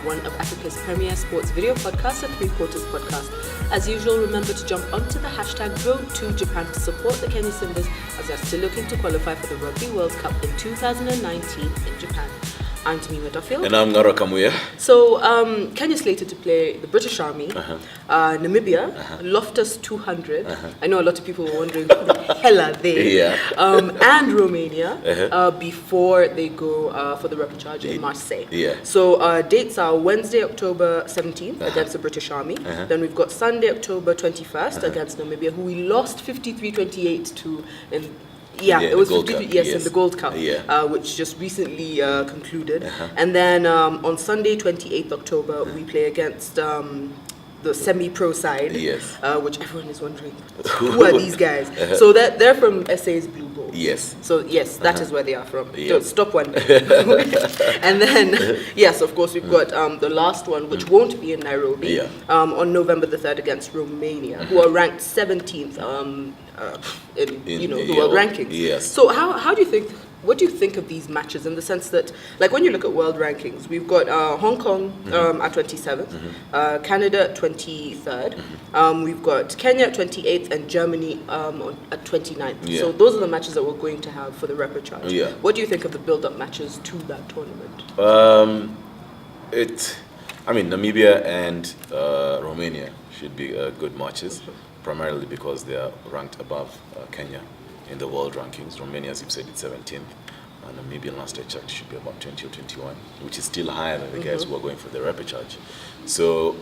one of Africa's premier sports video podcasts, the Three Quarters Podcast. As usual, remember to jump onto the hashtag Road to Japan to support the Kenya Simbas as they're still looking to qualify for the Rugby World Cup in 2019 in Japan. I'm Tamima Duffield. And I'm Ngara Kamuya. So, Kenya's slated to play the British Army, Namibia, Loftus 200. I know a lot of people were wondering who the hell are they? And Romania before they go for the Repecharge in Marseille. So, dates are Wednesday, October 17th against the British Army. Then we've got Sunday, October 21st against Namibia, who we lost 53-28 to in it was 53, in the Gold Cup, which just recently concluded. And then on Sunday, 28th October, we play against the semi-pro side, which everyone is wondering, who are these guys? So they're from SA's Blue Bulls. So yes, that is where they are from. Don't stop wondering. And then, yes, of course, we've got the last one, which won't be in Nairobi, on November the 3rd against Romania, who are ranked 17th in the world rankings. So how do you think? What do you think of these matches in the sense that, like, when you look at world rankings, we've got Hong Kong at 27th, Canada at 23rd, we've got Kenya at 28th, and Germany at 29th. So those are the matches that we're going to have for the Repecharge. What do you think of the build-up matches to that tournament? Namibia and Romania should be good matches, primarily because they are ranked above Kenya in the world rankings. Romania, as you've said, it's 17th. And Namibia last I checked should be about 20 or 21, which is still higher than the guys who are going for the Repecharge. So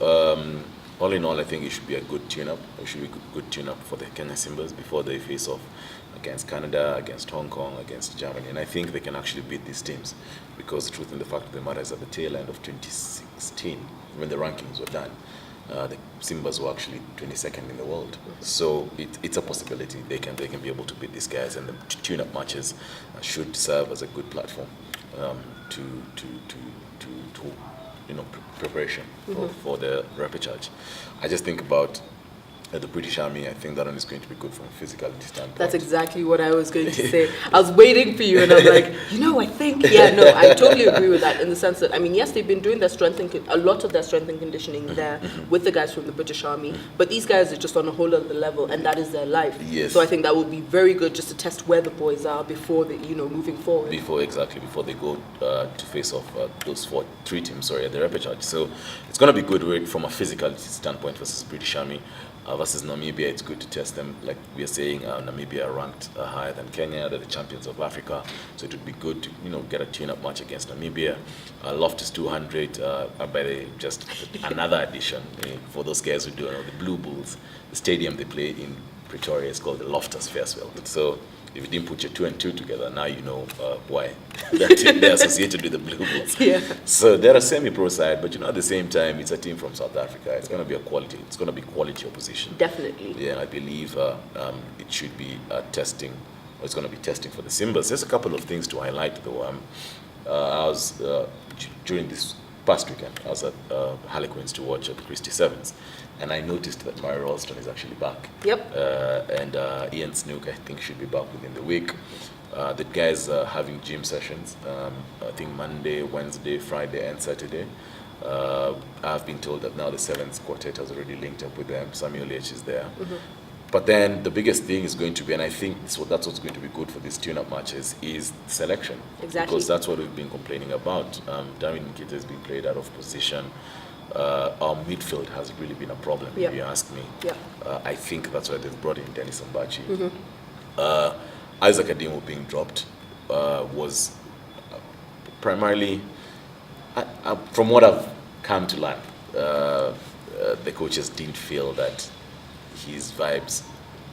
all in all, I think it should be a good tune-up. It should be a good tune-up for the Kenya Simbas before they face off against Canada, against Hong Kong, against Germany. And I think they can actually beat these teams because the truth in the fact of the matter is at the tail end of 2016, when the rankings were done, the Simbas were actually 22nd in the world, so it's a possibility they can be able to beat these guys, and the tune-up matches should serve as a good platform preparation for the Repecharge. I just think about the British Army. I think that one is going to be good from a physicality standpoint. That's exactly what I was going to say. I was waiting for you, and I'm like, I think, I totally agree with that in the sense that, yes, they've been doing their a lot of their strength and conditioning there with the guys from the British Army, but these guys are just on a whole other level, and that is their life. So I think that would be very good just to test where the boys are before they, moving forward. Before they go to face off those three teams, at the Repecharge. So it's going to be good from a physicality standpoint versus British Army. Versus Namibia, it's good to test them. Like we are saying, Namibia are ranked higher than Kenya. They're the champions of Africa, so it would be good to get a tune-up match against Namibia. Loftus 200, just another addition for those guys who don't know the Blue Bulls. The stadium they play in Pretoria is called the Loftus Versfeld. So if you didn't put your 2 and 2 together, now you know why they're associated with the Blue Bulls. So they're a semi-pro side, but at the same time, it's a team from South Africa. It's going to be quality opposition. Definitely. Yeah, I believe it should be testing. It's going to be testing for the Simbas. There's a couple of things to highlight, though. I was during this past weekend, I was at Harlequins to watch the Christie Sevens, and I noticed that Murray Ralston is actually back. And Ian Snook, I think, should be back within the week. The guys are having gym sessions, I think Monday, Wednesday, Friday, and Saturday. I've been told that now the Sevens quartet has already linked up with them. Samuel H is there. But then the biggest thing is going to be, and I think that's what's going to be good for these tune-up matches, is selection. Because that's what we've been complaining about. Darwin Nkita has been played out of position. Our midfield has really been a problem, if you ask me. I think that's why they've brought in Dennis Ombachi. Isaac Adimo being dropped was primarily, from what I've come to learn, the coaches didn't feel that his vibes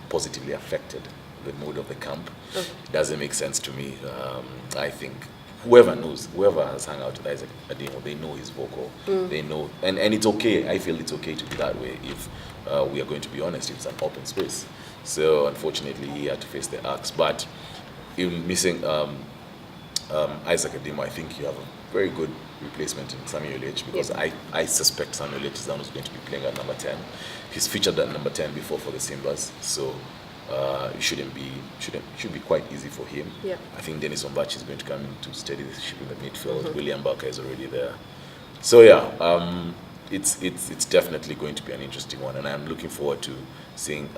positively affected the mood of the camp. It doesn't make sense to me. I think whoever has hung out with Isaac Adimo, they know his vocal. They know, and it's okay. I feel it's okay to be that way if we are going to be honest. It's an open space. So unfortunately, he had to face the axe. But in missing Isaac Adimo, I think you have a very good replacement in Samuel H, because I suspect Samuel H is the one who's going to be playing at number 10. He's featured at number 10 before for the Simbas, so it should be quite easy for him. I think Dennis Ombachi is going to come in to steady the ship in the midfield. William Barker is already there. So yeah, it's definitely going to be an interesting one, and I'm looking forward to seeing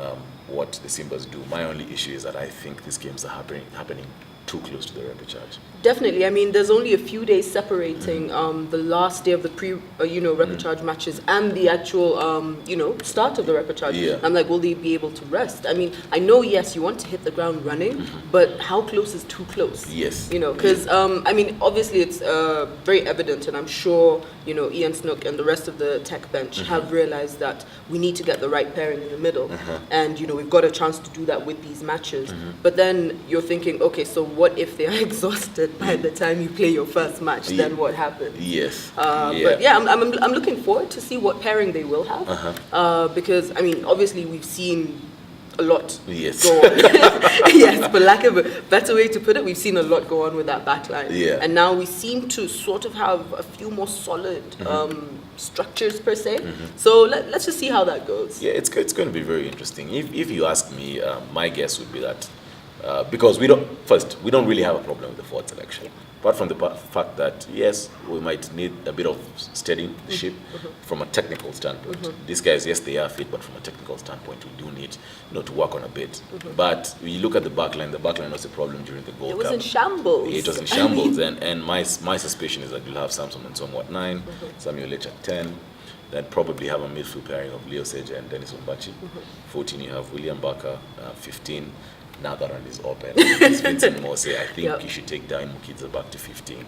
what the Simbas do. My only issue is that I think these games are happening too close to the Repecharge. Definitely. I mean, there's only a few days separating the last day of the Repecharge matches and the actual, start of the Repecharge. Yeah. I'm like, will they be able to rest? I mean, I know, yes, you want to hit the ground running, but how close is too close? Yes. Because, I mean, obviously it's very evident, and I'm sure, Ian Snook and the rest of the tech bench have realized that we need to get the right pairing in the middle. And, we've got a chance to do that with these matches. But then you're thinking, okay, so what if they are exhausted by the time you play your first match? Then what happens? Yes. But yeah, I'm looking forward to see what pairing they will have. Because, I mean, obviously we've seen a lot go on. Yes, for lack of a better way to put it, we've seen a lot go on with that backline. Yeah. And now we seem to sort of have a few more solid structures per se. So let's just see how that goes. Yeah, it's going to be very interesting. If you ask me, my guess would be that because we don't really have a problem with the forward selection. Apart from the fact that, yes, we might need a bit of steadying the ship from a technical standpoint. These guys, yes, they are fit, but from a technical standpoint, we do need to work on a bit. But when you look at the backline was a problem during the Gold Cup. It was in shambles. It was in shambles, and my suspicion is that you'll have Samson and Somewhat 9, Samuel H at 10, then probably have a midfield pairing of Leo Seja and Dennis Ombachi. 14, you have William Barker. 15, now that one is open. It's Vincent Mose. I think you should take down Mukidza back to 15.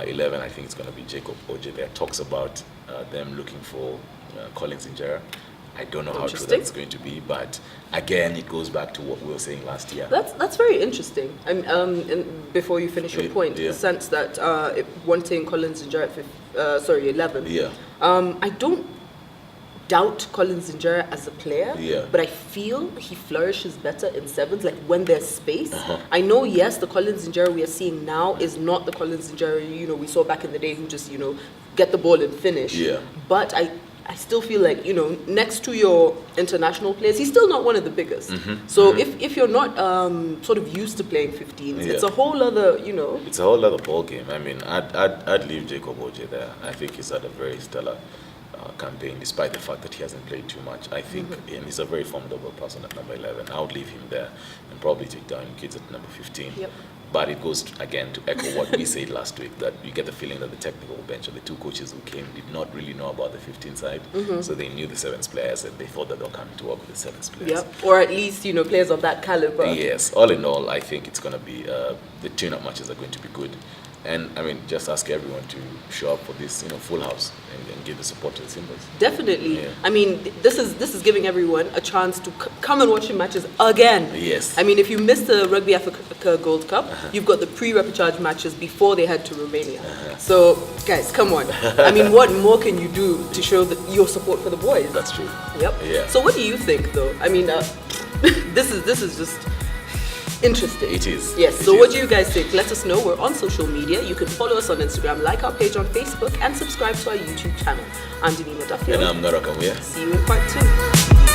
11, I think it's going to be Jacob Oje. There are talks about them looking for Collins Injera. I don't know how true that's going to be, but again, it goes back to what we were saying last year. That's very interesting. And before you finish your point, the sense that wanting Collins Injera at 11. Yeah. I don't doubt Collins Injera as a player, but I feel he flourishes better in sevens, like when there's space. I know, yes, the Collins Injera we are seeing now is not the Collins Injera we saw back in the day who just get the ball and finish. But I still feel like next to your international players, he's still not one of the biggest. So if you're not sort of used to playing 15s, it's a whole other It's a whole other ball game. I mean, I'd leave Jacob Oje there. I think he's had a very stellar campaign, despite the fact that he hasn't played too much. I think and he's a very formidable person at number 11. I would leave him there and probably take down kids at number 15. But it goes again to echo what we said last week, that you get the feeling that the technical bench of the two coaches who came did not really know about the 15 side. So they knew the 7th players and they thought that they'll come to work with the 7th players. Or at least players of that caliber. Yes, all in all, I think it's going to be the tune-up matches are going to be good. And I mean, just ask everyone to show up for this, full house and give the support to the Simbas. Definitely. Yeah. I mean, this is giving everyone a chance to come and watch the matches again. Yes. I mean, if you missed the Rugby Africa Gold Cup, you've got the pre-Repecharge matches before they head to Romania. So, guys, come on. I mean, what more can you do to show your support for the boys? That's true. Yep. Yeah. So, what do you think, though? I mean, this is just interesting. It is. Yes. So what do you guys think? Let us know. We're on social media. You can follow us on Instagram, like our page on Facebook, and subscribe to our YouTube channel. I'm Denima Duffield. And I'm Nara Kamuya. See you in part 2.